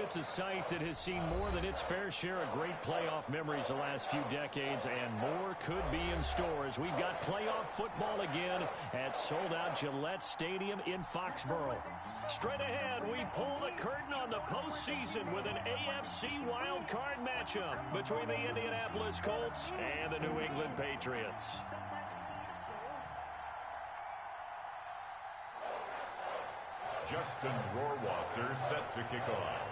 It's a site that has seen more than its fair share of great playoff memories the last few decades, and more could be in store as we've got playoff football again at sold-out Gillette Stadium in Foxborough. Straight ahead, we pull the curtain on the postseason with an AFC wildcard matchup between the Indianapolis Colts and the New England Patriots. Justin Rohrwasser set to kick off.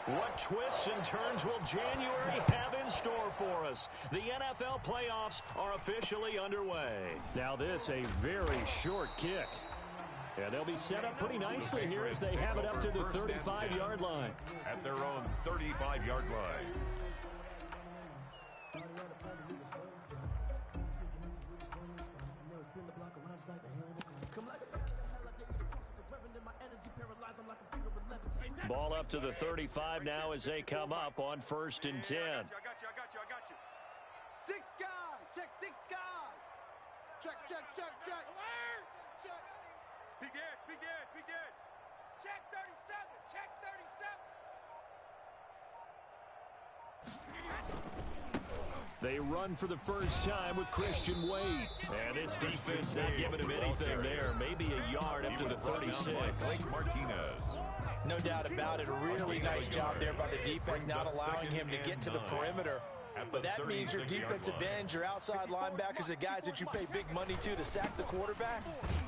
What twists and turns will January have in store for us? The NFL playoffs are officially underway. Now this, a very short kick. And they'll be set up pretty nicely here as they have it up to the 35-yard line. At their own 35-yard line. Ball up to the 35 now as they come up on 1st and 10. I got you. 6 guys. Check 6 guys. Check. Alert. Check. Big edge. Check 37. They run for the first time with Christian Wade. And this defense not giving him anything there. Maybe a yard up to the 36. Martinez. No doubt about it. A really nice job there by the defense, not allowing him to get to the perimeter. But that means your defensive ends, your outside linebackers, the guys that you pay big money to sack the quarterback,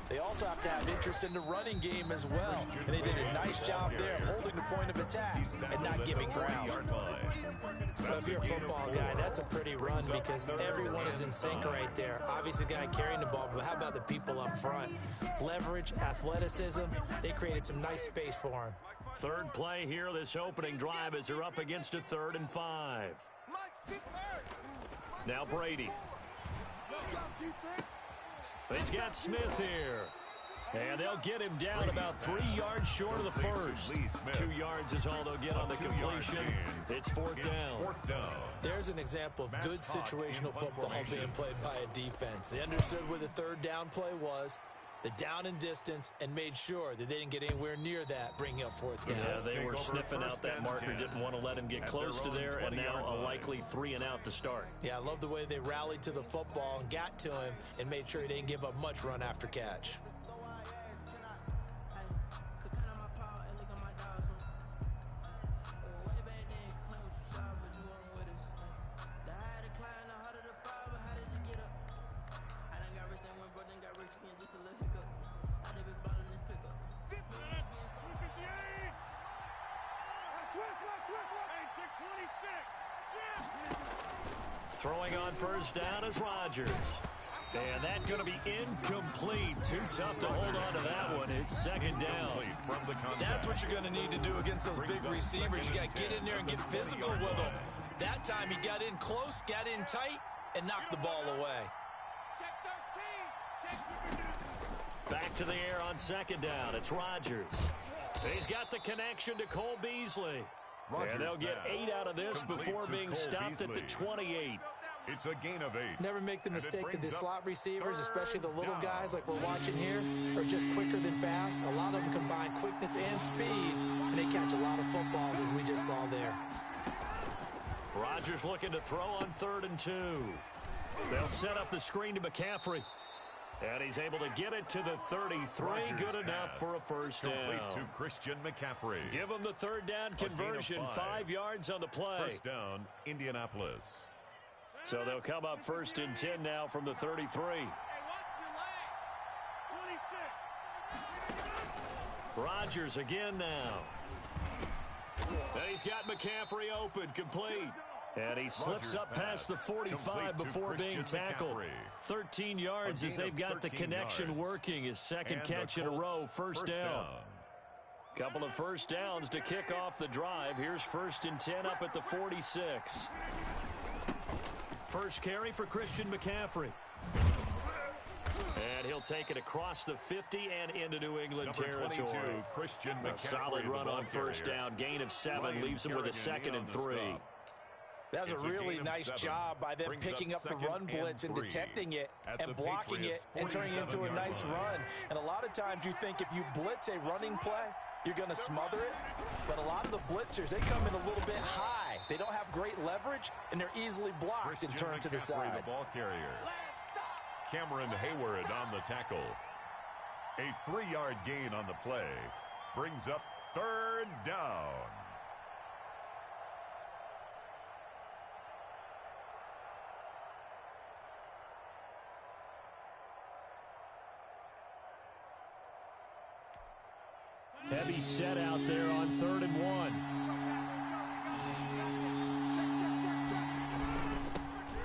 they also have to have interest in the running game as well. And they did a nice job there of holding the point of attack and not giving ground. Well, if you're a football guy, that's a pretty run because everyone is in sync right there. Obviously, the guy carrying the ball, but how about the people up front? Leverage, athleticism, they created some nice space for him. Third play here, this opening drive as they're up against a 3rd and 5. Now Brady. He's got Smith here. And they'll get him down about 3 yards short of the first. 2 yards is all they'll get on the completion. It's 4th down. There's an example of good situational football being played by a defense. They understood where the 3rd down play was, the down and distance, and made sure that they didn't get anywhere near that, bringing up 4th down. Yeah, they were sniffing out that marker, didn't want to let him get close to there, and now a likely 3 and out to start. Yeah, I love the way they rallied to the football and got to him and made sure he didn't give up much run after catch. Throwing on 1st down is Rodgers. And that's going to be incomplete. Too tough to hold on to that one. It's 2nd down. That's what you're going to need to do against those big receivers. You got to get in there and get physical with them. That time he got in close, got in tight, and knocked the ball away. Back to the air on 2nd down. It's Rodgers. He's got the connection to Cole Beasley. And they'll get 8 out of this before being stopped at the 28. It's a gain of 8. Never make the mistake that the slot receivers, especially the little guys like we're watching here, are just quicker than fast. A lot of them combine quickness and speed, and they catch a lot of footballs, as we just saw there. Rodgers looking to throw on 3rd and 2. They'll set up the screen to McCaffrey. And he's able to get it to the 33. Good enough for a 1st down. Complete to Christian McCaffrey. Give him the 3rd down conversion. 5 yards on the play. 1st down, Indianapolis. So they'll come up 1st and 10 now from the 33. Rodgers again now. And he's got McCaffrey open, complete. And he slips up past the 45 before being tackled. 13 yards as they've got the connection working. His 2nd catch in a row, 1st down. Couple of 1st downs to kick off the drive. Here's 1st and 10 up at the 46. First carry for Christian McCaffrey. And he'll take it across the 50 and into New England territory. Christian McCaffrey. A solid run on 1st down. Gain of 7 leaves him with a 2nd and 3. That was a really nice job by them picking up the run blitz and detecting it and blocking it and turning it into a nice run. And a lot of times you think if you blitz a running play, you're going to smother it. But a lot of the blitzers, they come in a little bit high. They don't have great leverage, and they're easily blocked and turned to the side. The ball carrier. Cameron Hayward on the tackle. A 3-yard gain on the play brings up 3rd down. Heavy set out there on 3rd and 1.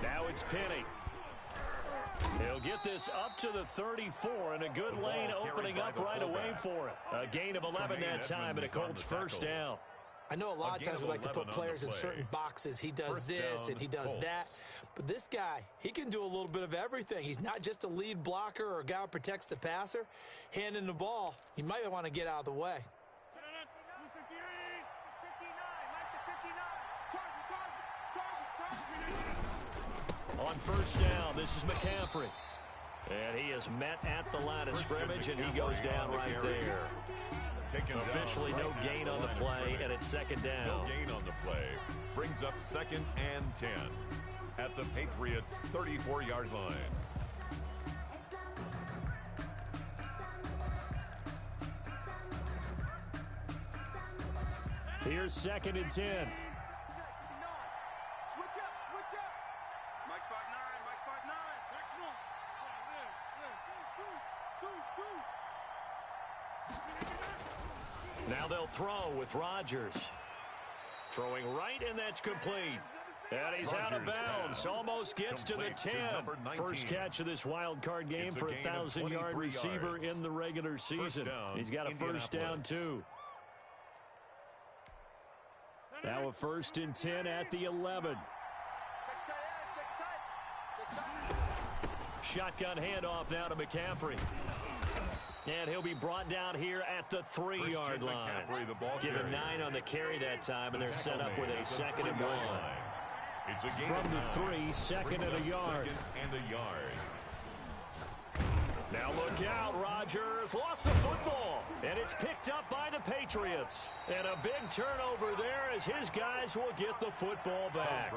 Now it's Penny. He'll get this up to the 34, and a good lane opening up right away for it. A gain of 11 that time, and a Colts 1st down. I know a lot of times we like to put players in certain boxes. He does this and he does that. But this guy, he can do a little bit of everything. He's not just a lead blocker or a guy who protects the passer. Handing the ball, he might want to get out of the way. On 1st down, this is McCaffrey. And he is met at the line of scrimmage, and he goes down right there. Officially no gain on the play, and it's 2nd down. No gain on the play. Brings up 2nd and 10 at the Patriots' 34-yard line. Here's 2nd and 10. Switch up, switch up. Mike 5'9", Mike 5'9". Now they'll throw with Rodgers. Throwing right, and that's complete. And he's out of bounds. Almost gets to the 10. First catch of this wild card game for a 1,000-yard receiver in the regular season. He's got a 1st down, too. Now a 1st and 10 at the 11. Shotgun handoff now to McCaffrey. And he'll be brought down here at the 3-yard line. Given 9 on the carry that time, and they're set up with a 2nd and 1. It's a gain from the 3, 2nd and a yard. Now look out, Rodgers lost the football, and it's picked up by the Patriots. And a big turnover there as his guys will get the football back.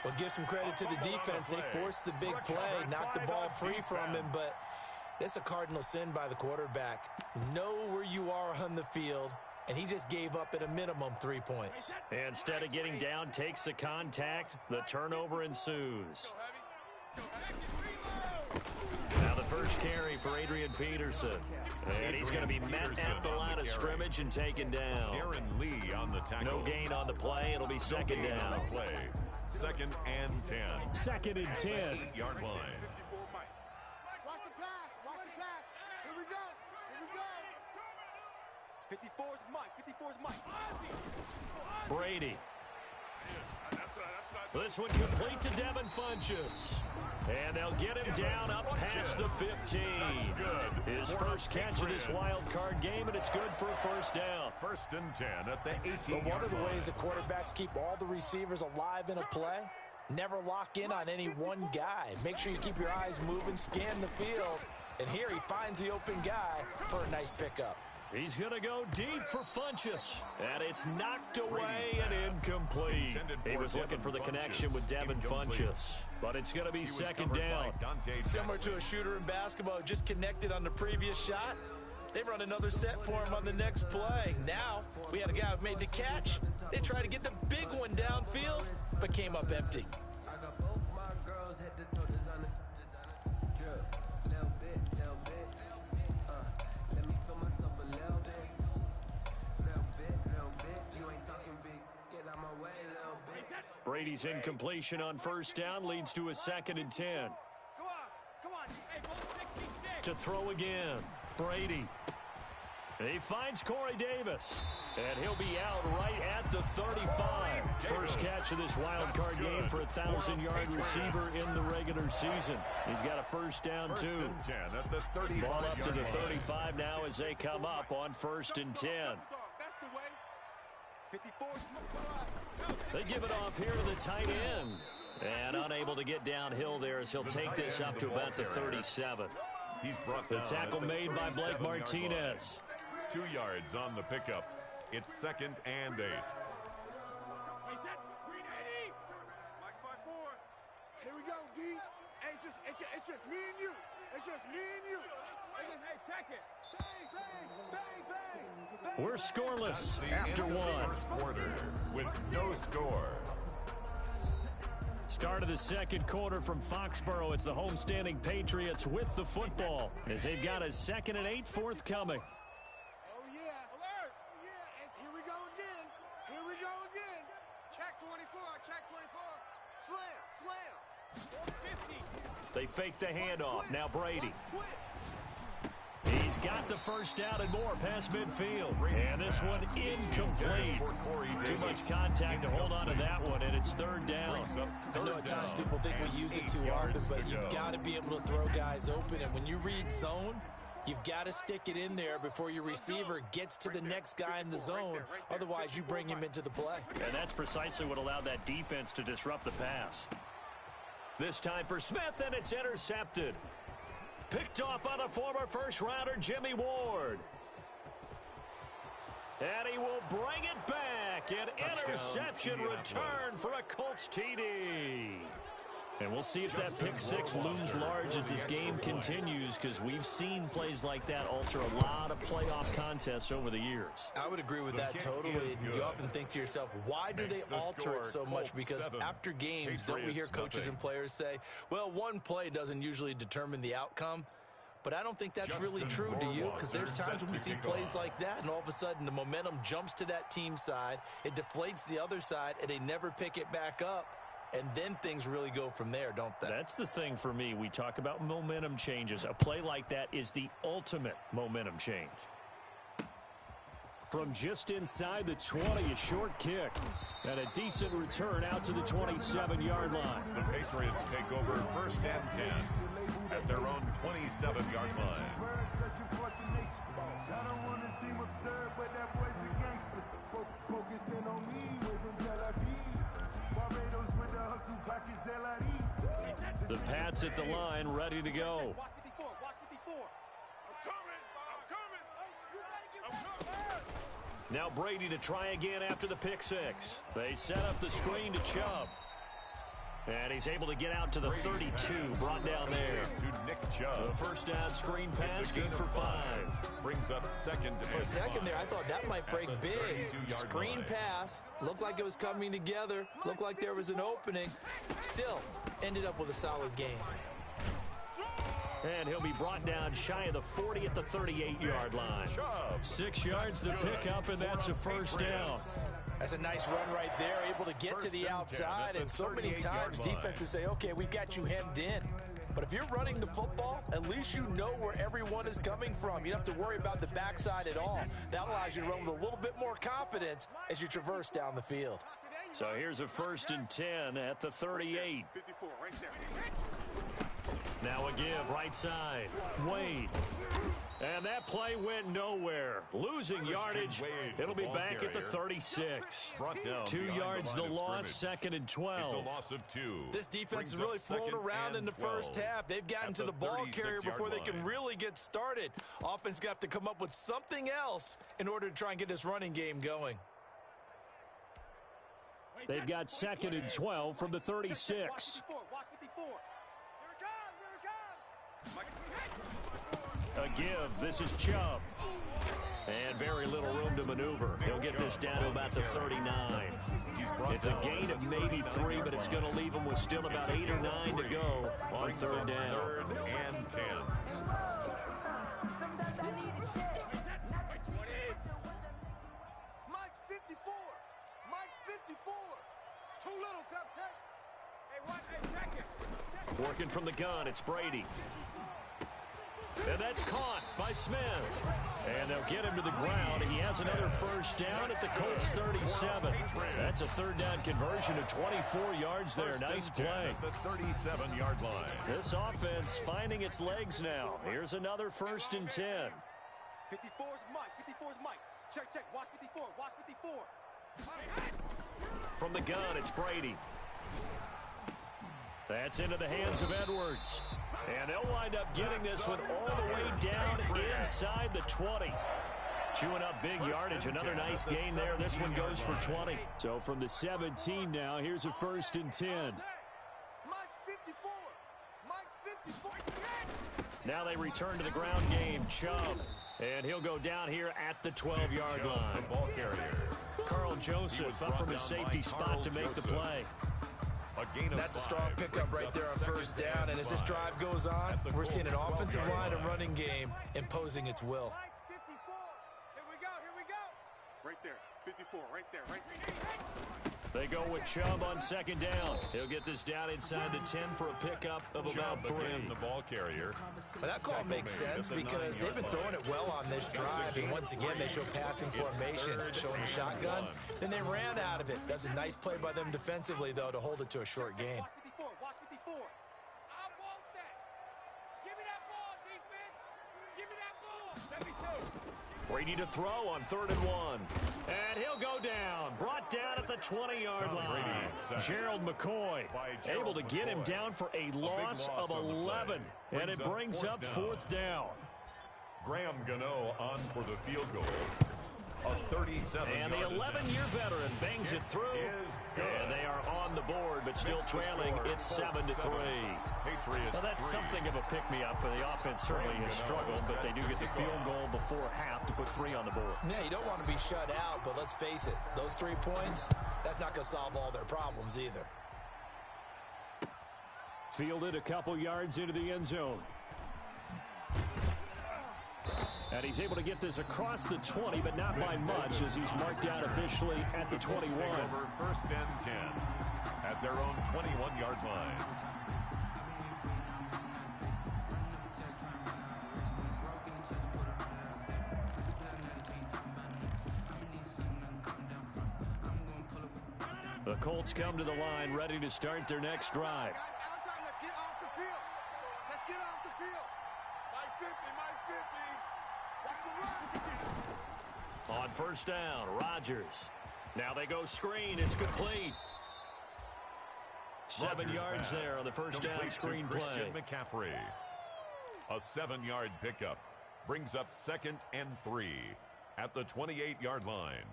Well, give some credit to the defense. They forced the big play, knocked the ball free from him, but that's a cardinal sin by the quarterback. Know where you are on the field, and he just gave up at a minimum 3 points. Instead of getting down, takes the contact. The turnover ensues. Now the first carry for Adrian Peterson. And he's going to be met at the line of scrimmage and taken down. Aaron Lee on the tackle. No gain on the play. It'll be 2nd down. 2nd and 10. 2nd and 10. 8-yard line. Watch the pass. Watch the pass. Here we go. Here we go. 54's Mike. 54's Mike. Brady. This one complete to Devin Funchess. And they'll get him down up past the 15. His first catch of this wild card game, and it's good for a 1st down. 1st and 10 at the 18-yard line. One of the ways that quarterbacks keep all the receivers alive in a play, never lock in on any one guy. Make sure you keep your eyes moving, scan the field. And here he finds the open guy for a nice pickup. He's going to go deep for Funchess. And it's knocked away and incomplete. He was looking for the connection with Devin Funchess. But it's going to be 2nd down. Similar to a shooter in basketball, just connected on the previous shot. They run another set for him on the next play. Now, we had a guy who made the catch. They tried to get the big one downfield, but came up empty. Brady's incompletion on 1st down leads to a 2nd and 10. Come on. Hey, to throw again. Brady. He finds Corey Davis. And he'll be out right at the 35. First catch of this wild card game for a 1,000-yard receiver in the regular season. He's got a 1st down, too. Ball up to the 35 now as they come up on 1st and 10. They give it off here to the tight end. And unable to get downhill there as he'll take this up to about the 37. The tackle made by Blake Martinez. 2 yards on the pickup. It's 2nd and 8. Here we go, D. Hey, it's just me and you. It's just me and you. Hey, check it. Bang, bang, bang. We're scoreless after End of one. the first quarter with no score. Start of the second quarter from Foxborough. It's the homestanding Patriots with the football as they've got a 2nd and 8 forthcoming. Oh, yeah. Alert. Oh, yeah. And here we go again. Here we go again. Check 24. Check 24. Slam. Slam. 50. They fake the handoff. Now Brady. He's got the first down and more past midfield. And this one incomplete. Too much contact to hold on to that one, and it's 3rd down. I know at times people think we use it too often, but you've got to be able to throw guys open. And when you read zone, you've got to stick it in there before your receiver gets to the next guy in the zone. Otherwise, you bring him into the play. And that's precisely what allowed that defense to disrupt the pass. This time for Smith, and it's intercepted. Picked off by the former first-rounder Jimmy Ward. And he will bring it back. An interception return for a Colts TD. And we'll see if that pick six looms large as this game continues, because we've seen plays like that alter a lot of playoff contests over the years. I would agree with that totally. You often think to yourself, why do they alter it so much? Because after games, don't we hear coaches and players say, well, one play doesn't usually determine the outcome? But I don't think that's really true, do you? Because there's times when we see plays like that, and all of a sudden the momentum jumps to that team side, it deflates the other side, and they never pick it back up. And then things really go from there, don't they? That's the thing for me. We talk about momentum changes. A play like that is the ultimate momentum change. From just inside the 20, a short kick. And a decent return out to the 27-yard line. The Patriots take over 1st and 10 at their own 27-yard line. I don't want to seem absurd, but that boy's a gangster. Focusing on me, way from Tel Aviv. Barbados with the hustle, pockets LREs. The Pats at the line, ready to go. Watch 54. Watch 54. I'm coming. Now Brady to try again after the pick six. They set up the screen to Chubb. And he's able to get out to the 32, brought down there. To Nick Chubb. The first down screen pass, good for 5. Brings up 2nd. For a second there, I thought that might break big. Screen pass, looked like it was coming together, looked like there was an opening. Still, ended up with a solid game. And he'll be brought down shy of the 40 at the 38-yard line. 6 yards to pick up, and that's a first down. That's a nice run right there, able to get to the outside, and so many times defenses say, okay, we've got you hemmed in. But if you're running the football, at least you know where everyone is coming from. You don't have to worry about the backside at all. That allows you to run with a little bit more confidence as you traverse down the field. So here's a 1st and 10 at the 38. 54, right there. Now a give, right side. Wade. And that play went nowhere. Losing yardage. It'll be back at the 36. 2 yards the loss, 2nd and 12. It's a loss of 2. This defense has really flown around in the first half. They've gotten to the ball carrier before they can really get started. Offense got to come up with something else in order to try and get this running game going. They've got 2nd and 12 from the 36. Watch 54. A give. This is Chubb. And very little room to maneuver. He'll get this down to about the 39. It's a gain of maybe 3, but it's going to leave him with still about 8 or 9 to go on 3rd down. 3rd and 10. Mike's 54. Mike's 54. Too little, cupcake. Hey, check it. Working from the gun, it's Brady. And that's caught by Smith. And they'll get him to the ground. He has another first down at the Colts 37. That's a 3rd down conversion of 24 yards there. Nice play. At the 37-yard line. This offense finding its legs now. Here's another 1st and 10. 54 is Mike. 54 is Mike. Check. Watch 54. Watch 54. From the gun, it's Brady. That's into the hands of Edwards. And they'll wind up getting this one all the way down inside the 20. Chewing up big yardage. Another nice gain there. This one goes for 20. So from the 17 now, here's a 1st and 10. Mike's 54. Mike's 54. Now they return to the ground game. Chubb. And he'll go down here at the 12-yard line. The ball carrier. Carl Joseph up from his safety spot to make the play. That's a strong pickup right there on 1st down. And as this drive goes on, we're seeing an offensive line and running game imposing its will. Mike 54. Here we go. Here we go. Right there. 54. Right there. Right there. They go with Chubb on 2nd down. He'll get this down inside the 10 for a pickup of about 3. The ball carrier. But that call makes sense because they've been throwing it well on this drive. And once again, they show passing formation, showing the shotgun. Then they ran out of it. That's a nice play by them defensively, though, to hold it to a short gain. Watch 54. Watch 54. I want that. Give me that ball, defense. Give me that ball. Let me too. Brady to throw on 3rd and 1. And he'll go down. Brought down at the 20-yard line. Gerald McCoy able to get him down for a loss of 11. And it brings up 4th down. Graham Gano on for the field goal. A 37. And the 11-year veteran bangs it through. And they are on the board, but still trailing. It's 7-3. Now that's something of a pick-me-up. The offense certainly has struggled, but they do get the field goal before half to put 3 on the board. Yeah, you don't want to be shut out, but let's face it, those 3 points, that's not going to solve all their problems either. Fielded a couple yards into the end zone. And he's able to get this across the 20, but not by much, as he's marked down officially at the 21. Over 1st and 10 at their own 21-yard line. The Colts come to the line, ready to start their next drive. Guys, out time. Let's get off the field. Let's get off the field. Mike 50. Mike 50. That's the run. On 1st down, Rodgers. Now they go screen. It's complete. 7 yards there on the 1st down screen play. Christian McCaffrey. A 7-yard pickup brings up 2nd and 3 at the 28-yard line.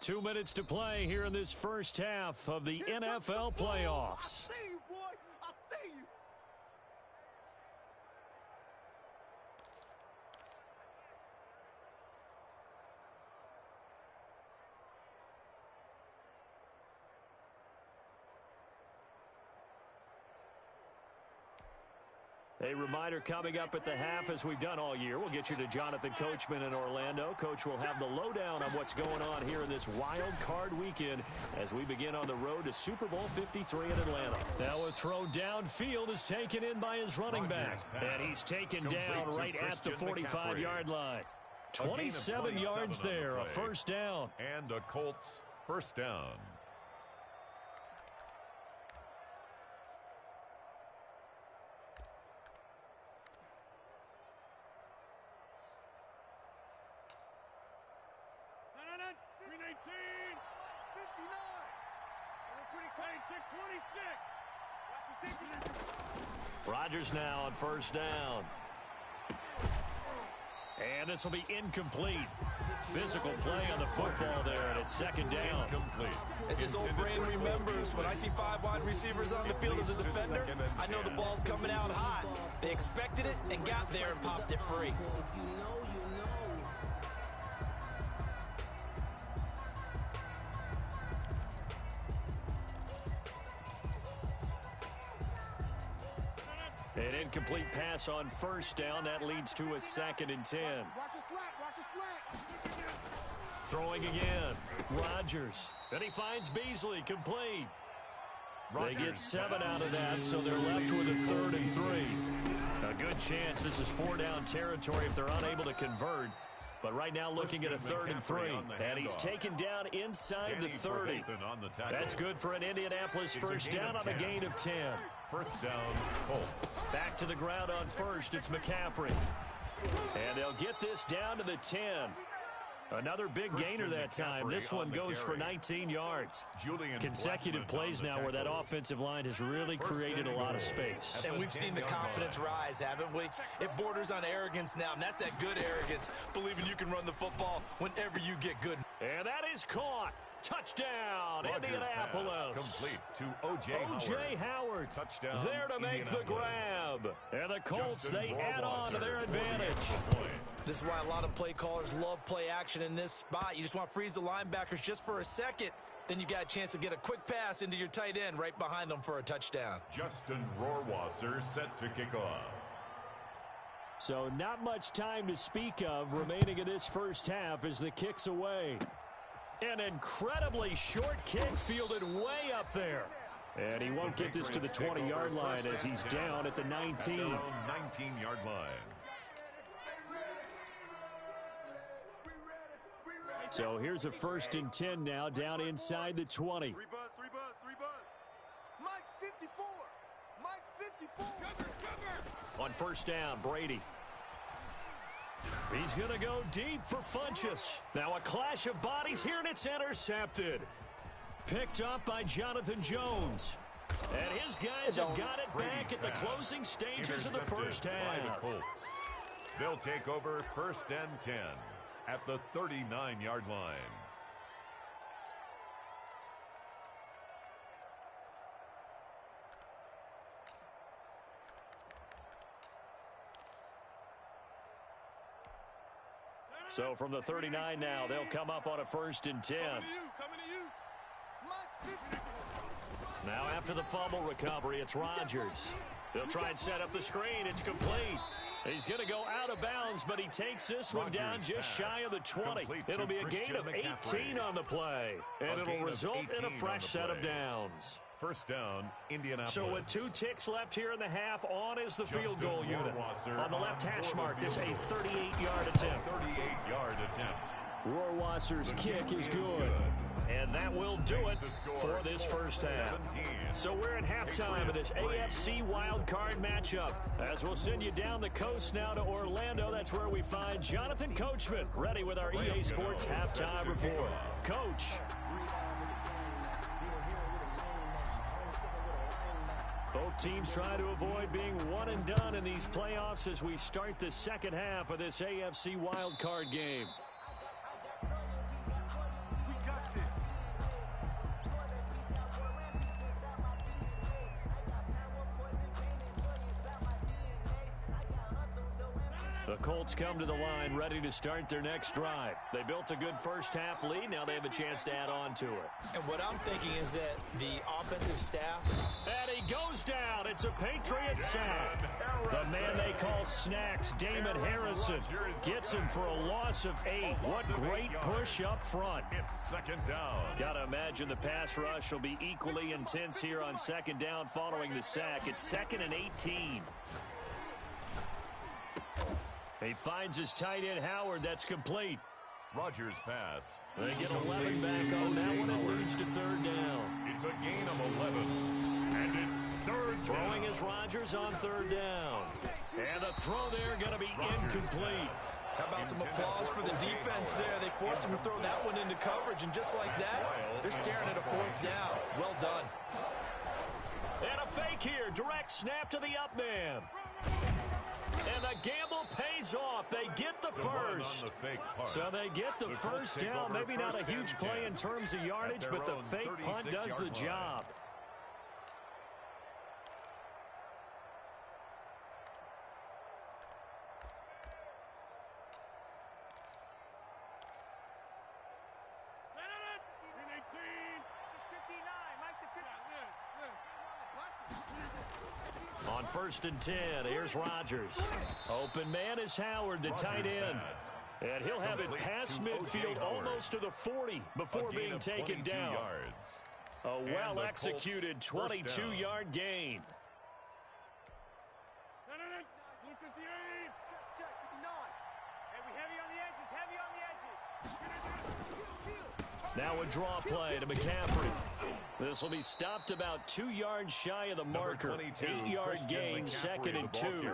2 minutes to play here in this first half of the NFL playoffs. I see you, boy. I see you. A reminder coming up at the half, as we've done all year. We'll get you to Jonathan Coachman in Orlando. Coach will have the lowdown on what's going on here in this wild card weekend as we begin on the road to Super Bowl 53 in Atlanta. Now a throw downfield is taken in by his running back. And he's taken down right at the 45-yard line. 27 yards there, a 1st down. And a Colts 1st down. Rodgers now on 1st down. And this will be incomplete. Physical play on the football there, and it's 2nd down. As this old brain remembers, when I see 5 wide receivers on the field as a defender, I know the ball's coming out hot. They expected it and got there and popped it free. An incomplete pass on 1st down. That leads to a 2nd and 10. Watch a slant. Watch a slant. Throwing again. Rodgers. And he finds Beasley complete. They get 7 out of that, so they're left with a 3rd and 3. A good chance this is 4-down territory if they're unable to convert. But right now looking at a 3rd and 3. And he's taken down inside the 30. That's good for an Indianapolis 1st down on a gain of 10. 1st down, Colts. Back to the ground on 1st, it's McCaffrey. And they'll get this down to the 10. Another big gainer that time. This one goes for 19 yards. Consecutive plays now where that offensive line has really created a lot of space. And we've seen the confidence rise, haven't we? It borders on arrogance now, and that's that good arrogance, believing you can run the football whenever you get good. And that is caught. Touchdown, Rogers Indianapolis. Complete to O.J. Howard. Touchdown, there to make the grab. And the Colts, they add on to their advantage. This is why a lot of play callers love play action in this spot. You just want to freeze the linebackers just for a second. Then you got a chance to get a quick pass into your tight end right behind them for a touchdown. Justin Rohrwasser set to kick off. So not much time to speak of remaining in this first half as the kick's away. An incredibly short kick fielded way up there. And he won't get this to the 20-yard line as he's down at the 19. 19-yard line. So here's a 1st and 10 now down inside the 20. 3 buzz. Mike's 54. Mike's 54. On 1st down, Brady. He's going to go deep for Funchess. Now a clash of bodies here, and it's intercepted. Picked up by Jonathan Jones. And his guys have got it back at the closing stages of the first half. They'll take over 1st and 10 at the 39-yard line. So from the 39 now, they'll come up on a 1st and 10. Coming to you. Mike's 50. Now after the fumble recovery, it's Rodgers. They'll try and set up the screen. It's complete. He's going to go out of bounds, but he takes this one down just shy of the 20. It'll be a gain of 18 on the play, and it'll result in a fresh set of downs. 1st down, Indianapolis. So with 2 ticks left here in the half, on is the field goal unit. On the left hash mark, this a 38-yard attempt. 38-yard attempt. Rohrwasser's kick is good. And that will do it for this first half. So we're at halftime of this AFC wildcard matchup. As we'll send you down the coast now to Orlando, that's where we find Jonathan Coachman ready with our EA Sports halftime report. Coach. Both teams try to avoid being one and done in these playoffs as we start the second half of this AFC wildcard game. The Colts come to the line ready to start their next drive. They built a good first half lead. Now they have a chance to add on to it. And what I'm thinking is that the offensive staff... And he goes down. It's a Patriot sack. The man they call Snacks, Damon Harrison, gets him for a loss of 8. What great push up front. It's 2nd down. Got to imagine the pass rush will be equally intense here on 2nd down following the sack. It's 2nd and 18. He finds his tight end, Howard. That's complete. Rodgers pass. They get 11 back on that one and leads to 3rd down. It's a gain of 11. And it's 3rd down. Throwing is Rodgers on 3rd down. And the throw there going to be incomplete. How about some applause for the defense there? They forced him to throw that one into coverage, and just like that, they're staring at a 4th down. Well done. And a fake here. Direct snap to the up man. And the gamble pays off. They get the first. So they get the first down. Maybe not a huge play in terms of yardage, but the fake punt does the job. On 1st and 10, here's Rodgers. Open man is Howard, the tight end. And he'll have it past midfield almost to the 40 before being taken down. A well-executed 22-yard gain. Now a draw play to McCaffrey. This will be stopped about 2 yards shy of the marker. 8-yard gain, 2nd and 2.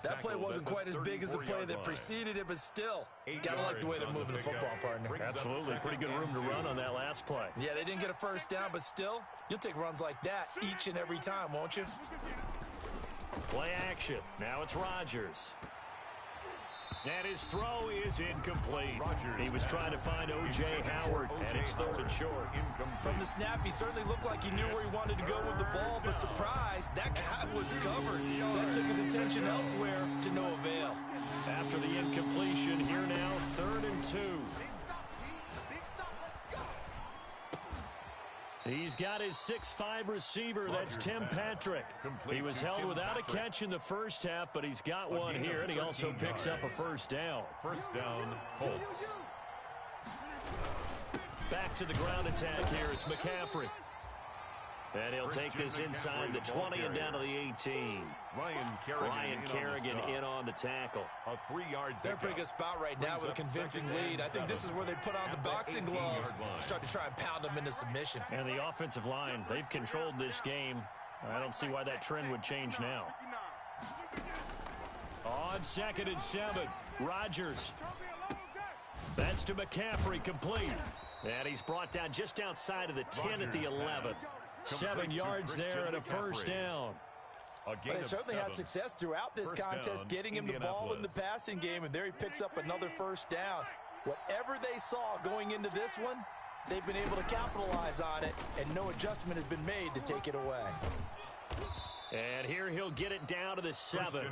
That play wasn't quite as big as the play that preceded it, but still, gotta like the way they're moving the football, partner. Absolutely. Pretty good room to run on that last play. Yeah, they didn't get a first down, but still, you'll take runs like that each and every time, won't you? Play action. Now it's Rodgers. And his throw is incomplete. He was trying to find O.J. Howard, and it's third and short. From the snap, he certainly looked like he knew where he wanted to go with the ball, but surprise, that guy was covered. So that took his attention elsewhere to no avail. After the incompletion, here now, 3rd and 2. He's got his 6'5" receiver. That's Tim Patrick. He was held without a catch in the first half, but he's got one here, and he also picks up a first down. First down, Colts. Back to the ground attack here. It's McCaffrey. And he'll take this inside the 20 and down to the 18. Ryan Kerrigan in on the tackle. A 3-yard They're in a pretty good spot right now with a convincing lead. I think this is where they put on the boxing gloves, start to try and pound them into submission. And the offensive line, they've controlled this game. I don't see why that trend would change now. On 2nd and 7, Rodgers. That's to McCaffrey, complete. And he's brought down just outside of the 10 at the 11. 7 yards there and a first down. But they certainly had success throughout this contest, getting him the ball in the passing game, and there he picks up another first down. Whatever they saw going into this one, they've been able to capitalize on it, and no adjustment has been made to take it away. And here he'll get it down to the 7.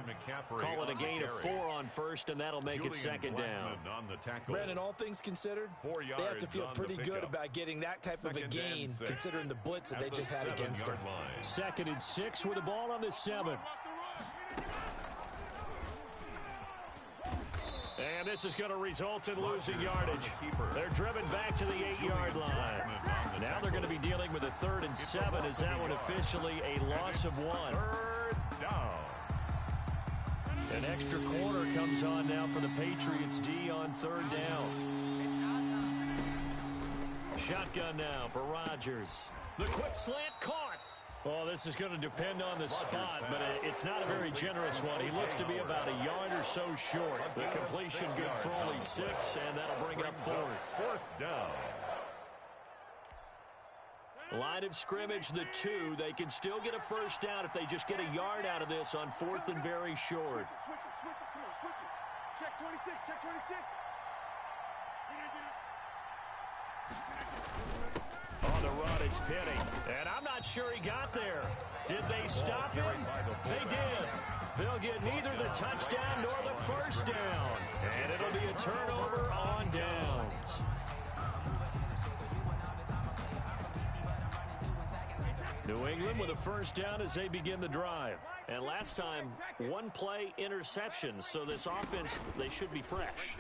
Call it a gain of 4 on first, and that'll make it 2nd down. Brandon, all things considered, they have to feel pretty good about getting that type of a gain, considering the blitz that they just had against them. 2nd and 6 with the ball on the 7. And this is going to result in losing yardage. They're driven back to the 8-yard line. Now they're going to be dealing with a 3rd and 7. Is that one officially a loss of 1? 3rd down. An extra corner comes on now for the Patriots D on 3rd down. Shotgun now for Rodgers. The quick slant caught. Well, this is going to depend on the spot, but it's not a very generous one. He looks to be about a yard or so short. The completion good for only 6, and that'll bring up 4th. 4th down. Line of scrimmage, the 2. They can still get a first down if they just get a yard out of this on 4th and very short. Switch it. Come on, switch it. Check 26, check 26. On the run, it's Penny. And I'm not sure he got there. Did they stop him? They did. They'll get neither the touchdown nor the first down. And it'll be a turnover on downs. New England with a first down as they begin the drive. And last time, 1-play interception. So this offense, they should be fresh.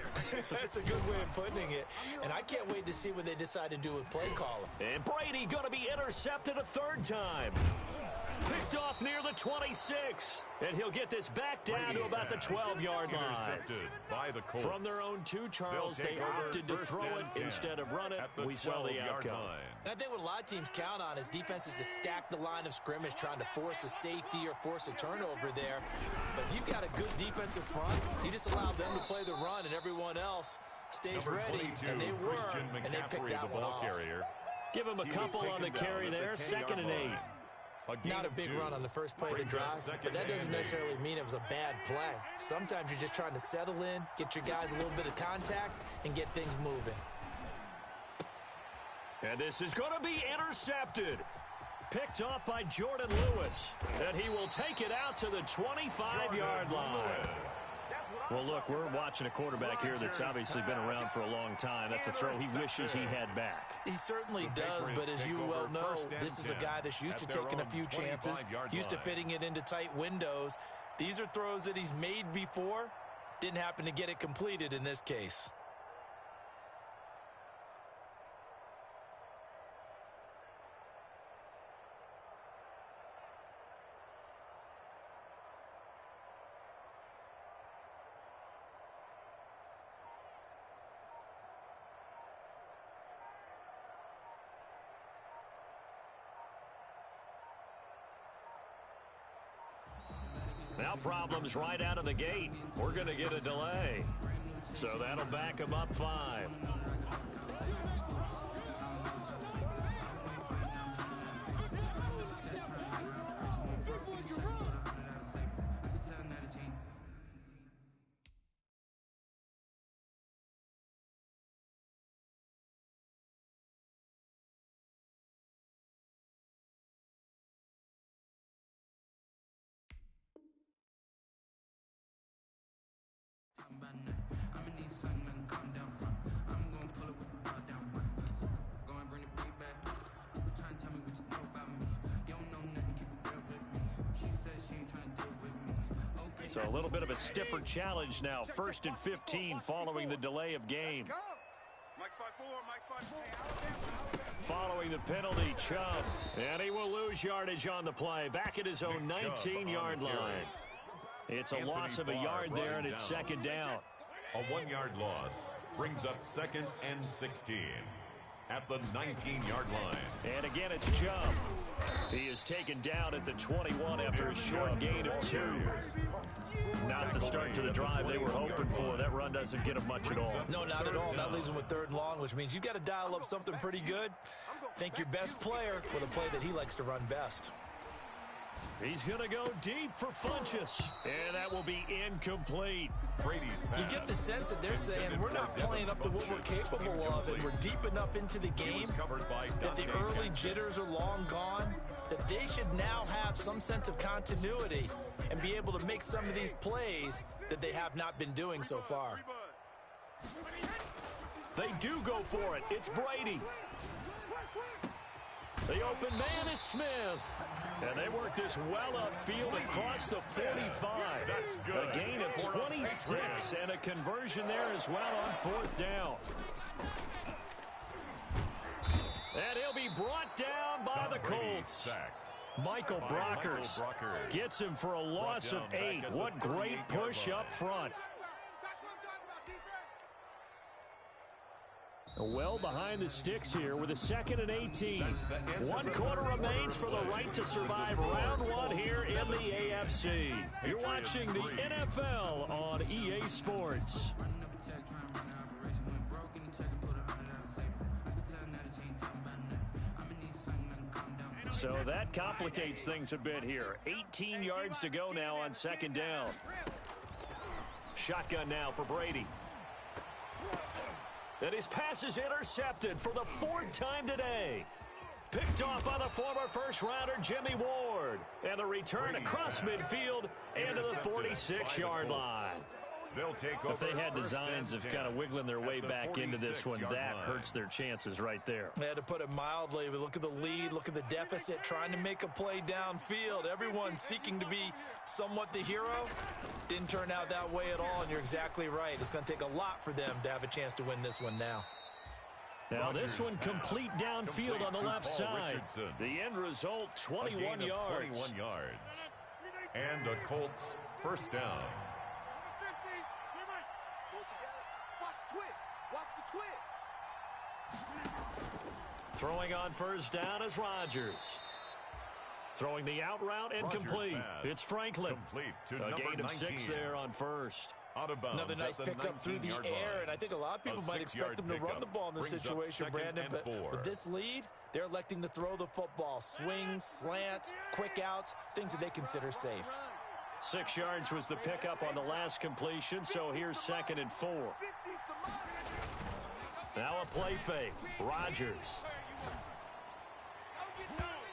That's a good way of putting it. And I can't wait to see what they decide to do with play calling. And Brady going to be intercepted a 3rd time. Picked off near the 26. And he'll get this back down to about the 12-yard line. By the Colts. From their own 2, Charles, they opted to throw it instead of run it. We saw the outcome. I think what a lot of teams count on is defenses to stack the line of scrimmage, trying to force a safety or force a turnover there. But if you've got a good defensive front, you just allow them to play the run, and everyone else stays ready, and they were, and they picked that one off. Give him a couple on the carry there, 2nd and 8. Not a big run on the first play of the drive, but that doesn't necessarily mean it was a bad play. Sometimes you're just trying to settle in, get your guys a little bit of contact, and get things moving. And this is going to be intercepted. Picked off by Jordan Lewis. And he will take it out to the 25-yard line. Well, look, we're watching a quarterback here that's obviously been around for a long time. That's a throw he wishes he had back. He certainly does, but as you well know, this is a guy that's used to taking a few chances, used to fitting it into tight windows. These are throws that he's made before. Didn't happen to get it completed in this case. Now problems right out of the gate. We're going to get a delay. So that'll back them up 5. So a little bit of a stiffer challenge now. 1st and 15 following the delay of game. Following the penalty, Chubb. And he will lose yardage on the play. Back at his own 19-yard line. It's a loss of a yard there, and it's 2nd down. A 1-yard loss brings up 2nd and 16 at the 19-yard line. And again, it's Chubb. He is taken down at the 21 after a short gain of 2. Not the start to the drive they were hoping for. That run doesn't get him much at all. No, not at all. That leaves him with 3rd and long, which means you've got to dial up something pretty good. Think your best player with a play that he likes to run best. He's going to go deep for Funchess. And that will be incomplete. You get the sense that they're saying we're not playing up to what we're capable of, and we're deep enough into the game that the early jitters are long gone, that they should now have some sense of continuity and be able to make some of these plays that they have not been doing so far. They do go for it. It's Brady. The open man is Smith. And they work this well upfield across the 45. That's good. A gain of 26 and a conversion there as well on 4th down. And he'll be brought down by the Colts. Michael Brockers gets him for a loss of 8. What great push up front. Well behind the sticks here with a 2nd and 18. 1 quarter remains for the right to survive round 1 here in the AFC. You're watching the NFL on EA Sports. So that complicates things a bit here. 18 yards to go now on 2nd down. Shotgun now for Brady. And his pass is intercepted for the 4th time today. Picked off by the former first-rounder Jimmy Ward. And the return across midfield and to the 46-yard line. If they had designs of kind of wiggling their way back into this one, that hurts their chances right there. They had to put it mildly. We look at the lead, look at the deficit, trying to make a play downfield. Everyone seeking to be somewhat the hero. Didn't turn out that way at all, and you're exactly right. It's going to take a lot for them to have a chance to win this one now. Now this one complete downfield on the left side. The end result, 21 yards. 21 yards. And the Colts 1st down. Throwing on 1st down is Rodgers. Throwing the out route and complete. It's Franklin. A gain of 6 there on 1st. Another nice pickup through the air, and I think a lot of people might expect them to run the ball in this situation, Brandon, but with this lead, they're electing to throw the football. Swings, slants, quick outs, things that they consider safe. 6 yards was the pickup on the last completion, so here's 2nd and 4. Now a play fake. Rodgers.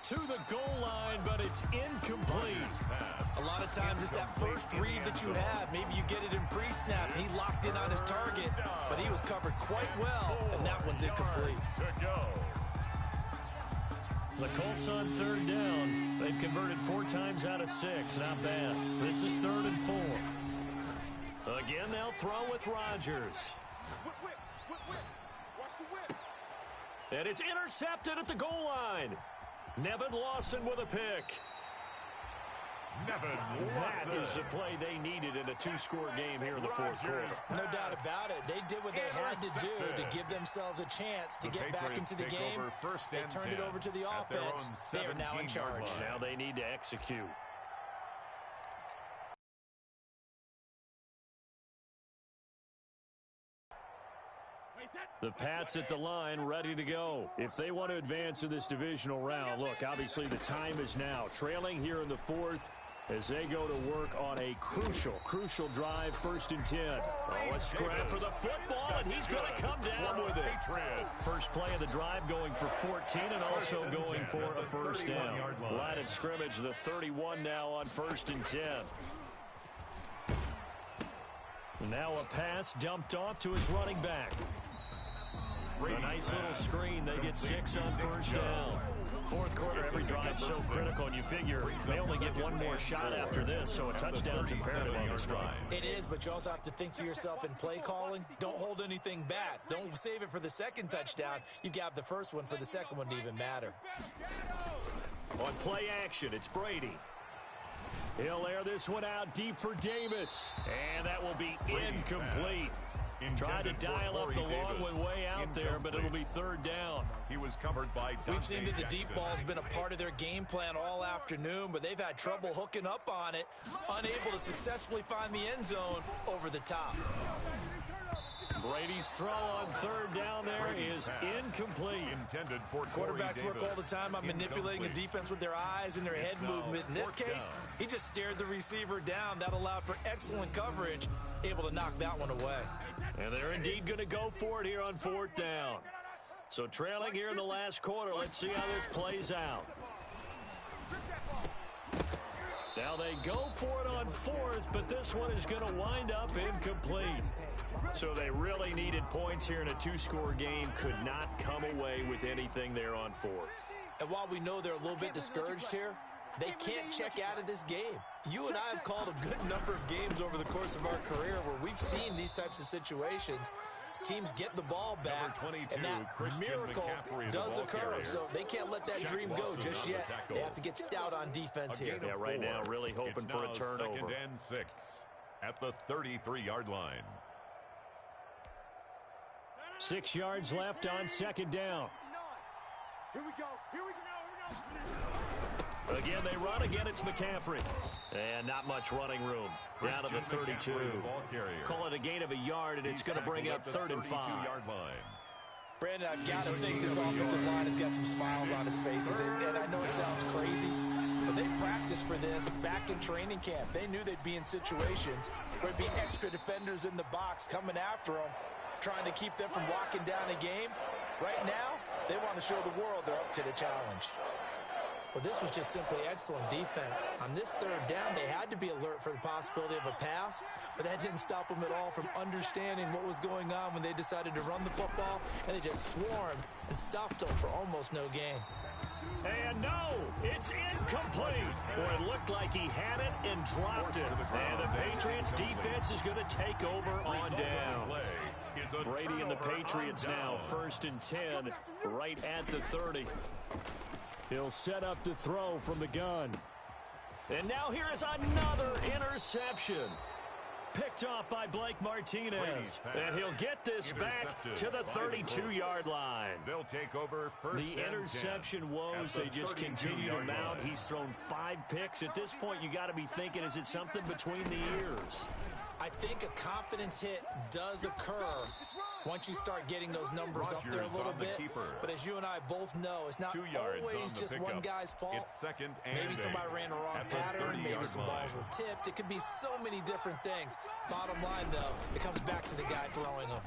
To the goal line, but it's incomplete. A lot of times it's that first read that you have. Maybe you get it in pre-snap, and he locked in on his target, but he was covered quite well, and that one's incomplete. The Colts on 3rd down. They've converted 4 times out of 6. Not bad. This is 3rd and 4. Again, they'll throw with Rodgers. And it's intercepted at the goal line. Nevin Lawson with a pick. That is the play they needed in a 2-score game here in the 4th quarter. No doubt about it. They did what they had to do to give themselves a chance to get back into the game. They turned it over to the offense. They are now in charge. Now they need to execute. The Pats at the line, ready to go. If they want to advance in this divisional round, look, obviously the time is now. Trailing here in the fourth as they go to work on a crucial drive, 1st and 10. Oh, a scrap for the football, and he's going to come down with it. First play of the drive going for 14 and also going for a first down. Line of scrimmage, the 31 now on 1st and 10. Now a pass dumped off to his running back. A nice little screen. They get 6 on first down. Fourth quarter, every drive so critical, and you figure they only get one more shot after this, so a touchdown's imperative on this drive. It is, but you also have to think to yourself in play calling, don't hold anything back. Don't save it for the second touchdown. You got the first one for the second one to even matter. On play action, it's Brady. He'll air this one out deep for Davis, and that will be incomplete. Tried to dial up the long one way out there, but it'll be 3rd down. He was covered by We've seen that the deep ball's been a part of their game plan all afternoon, but they've had trouble hooking up on it, unable to successfully find the end zone over the top. Brady's throw on 3rd down there is incomplete. Intended for Quarterbacks work all the time on manipulating a defense with their eyes and their head movement. In this case, he just stared the receiver down. That allowed for excellent coverage, able to knock that one away. And they're indeed going to go for it here on 4th down. So trailing here in the last quarter, let's see how this plays out. Now they go for it on 4th, but this one is going to wind up incomplete. So they really needed points here in a 2-score game. Could not come away with anything there on 4th. And while we know they're a little bit discouraged here, they can't check out of this game. You and I have called a good number of games over the course of our career where we've seen these types of situations. Teams get the ball back, and that miracle does occur. So they can't let that dream go just yet. They have to get stout on defense here. Yeah, right now really hoping for a turnover. 2nd and 6 at the 33-yard line. 6 yards left on 2nd down. Here we go. Here we go. Again, they run. Again, it's McCaffrey. And not much running room. Down to the 32. Call it a gain of a yard, and it's going to bring up 3rd and 5. Brandon, I've got to think this offensive line has got some smiles on its faces. And I know it sounds crazy, but they practiced for this back in training camp. They knew they'd be in situations where there'd be extra defenders in the box coming after them, trying to keep them from locking down a game. Right now, they want to show the world they're up to the challenge. Well, this was just simply excellent defense. On this 3rd down, they had to be alert for the possibility of a pass, but that didn't stop them at all from understanding what was going on when they decided to run the football, and they just swarmed and stuffed them for almost no gain. And no, it's incomplete. Boy, it looked like he had it and dropped it. And the Patriots defense is going to take over on down. Brady and the Patriots now 1st and 10 right at the 30. He'll set up to throw from the gun. And now here is another interception. Picked off by Blake Martinez. And he'll get this back to the 32-yard line. They'll take over first. The interception woes, they just continue to mount. He's thrown 5 picks. At this point, you got to be thinking, is it something between the ears? I think a confidence hit does occur once you start getting those numbers up there a little bit. But as you and I both know, it's not always just one guy's fault. Maybe somebody ran a wrong pattern. Maybe some balls were tipped. It could be so many different things. Bottom line, though, it comes back to the guy throwing them.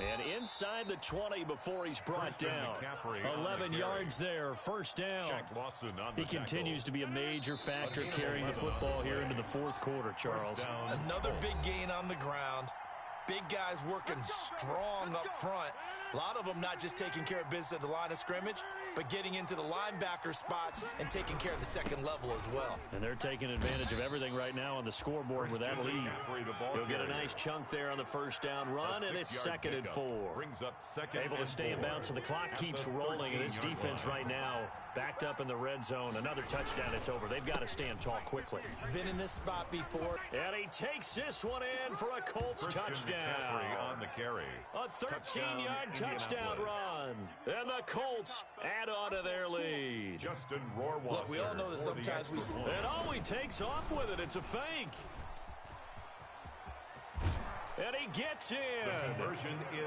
And inside the 20 before he's brought down. 11 yards there, 1st down. He continues to be a major factor carrying the football here into the 4th quarter, Charles. Another big gain on the ground. Big guys working strong up front. A lot of them not just taking care of business at the line of scrimmage, but getting into the linebacker spots and taking care of the second level as well. And they're taking advantage of everything right now on the scoreboard with that lead. He'll get a nice chunk there on the 1st down run, and it's 2nd and 4. Able to stay in bounds, so the clock keeps rolling, and this defense right now backed up in the red zone. Another touchdown, it's over. They've got to stand tall quickly. Been in this spot before. And he takes this one in for a Colts touchdown. On the carry. A 13-yard touchdown run. And the Colts add on to their lead. Justin Rohrwasser. Look, we all know that sometimes we... And he takes off with it. It's a fake. And he gets in.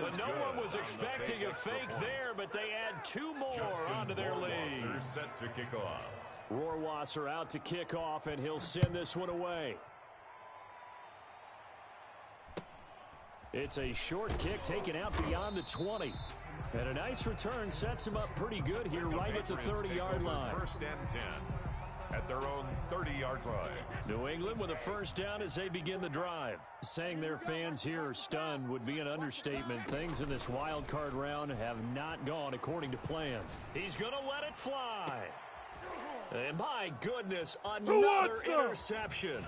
But no one was expecting a fake there, but they add 2 more onto their lead. Set to kick off. Rohrwasser out to kick off, and he'll send this one away. It's a short kick taken out beyond the 20. And a nice return sets him up pretty good here right at the 30-yard line. First and 10 at their own 30-yard line. New England with a first down as they begin the drive. Saying their fans here are stunned would be an understatement. Things in this wild card round have not gone according to plan. He's going to let it fly. And my goodness, another interception.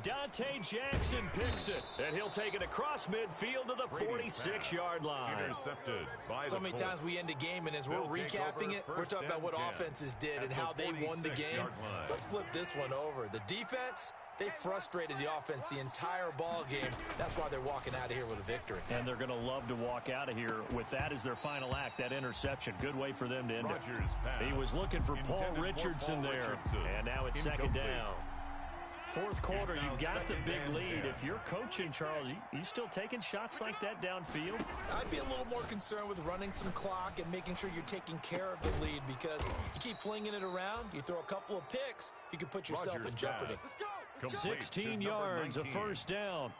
Dante Jackson picks it, and he'll take it across midfield to the 46-yard line. Intercepted by so many times we end a game, and as we're recapping it, we're talking about what offenses did and how they won the game. Let's flip this one over. The defense, they frustrated the offense the entire ball game. That's why they're walking out of here with a victory. And they're going to love to walk out of here with that as their final act, that interception. Good way for them to end it. He was looking for Paul Richardson there, and now it's second down. Fourth quarter, you've got the big lead. If you're coaching, Charles, you still taking shots like that downfield? I'd be a little more concerned with running some clock and making sure you're taking care of the lead, because you keep flinging it around, you throw a couple of picks, you can put yourself in jeopardy. 16 yards, a first down.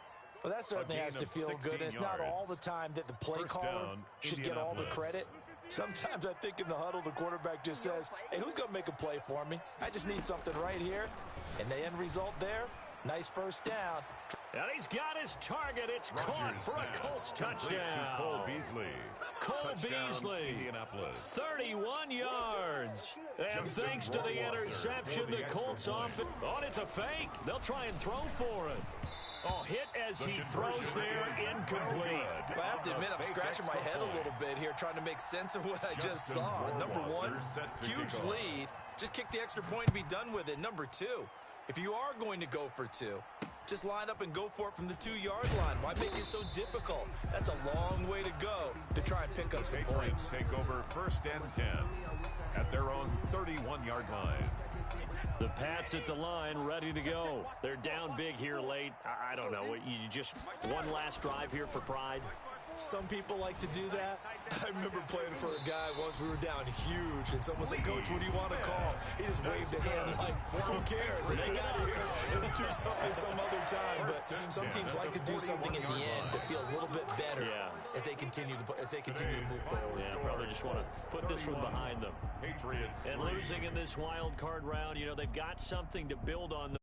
Well, that certainly has to feel good. And it's not all the time that the play caller should get all the credit. Sometimes I think in the huddle, the quarterback just says, hey, who's going to make a play for me? I just need something right here. And the end result there, nice first down. And he's got his target. It's caught for a Colts touchdown. Cole Beasley. Cole Beasley, 31 yards. And thanks to the interception, the Colts off it. Oh, it's a fake. They'll try and throw for it. Oh, hit as he throws there, incomplete. Well, I have to admit, I'm scratching my head a little bit here, trying to make sense of what I just saw. Number one, huge lead. Just kick the extra point and be done with it. Number two, if you are going to go for 2, just line up and go for it from the 2-yard line. Why make it so difficult? That's a long way to go to try and pick up some points. Take over first and 10 at their own 31-yard line. The Pats at the line, ready to go. They're down big here late. I don't know. You just one last drive here for pride. Some people like to do that. I remember playing for a guy once. We were down huge, and someone said, Coach, what do you want to call? He just waved a hand like, who cares? Let's get out of here and do something some other time. But some teams like to do something in the end to feel a little bit better as they continue to move forward. Yeah, probably just want to put this one behind them. And losing in this wild card round, they've got something to build on.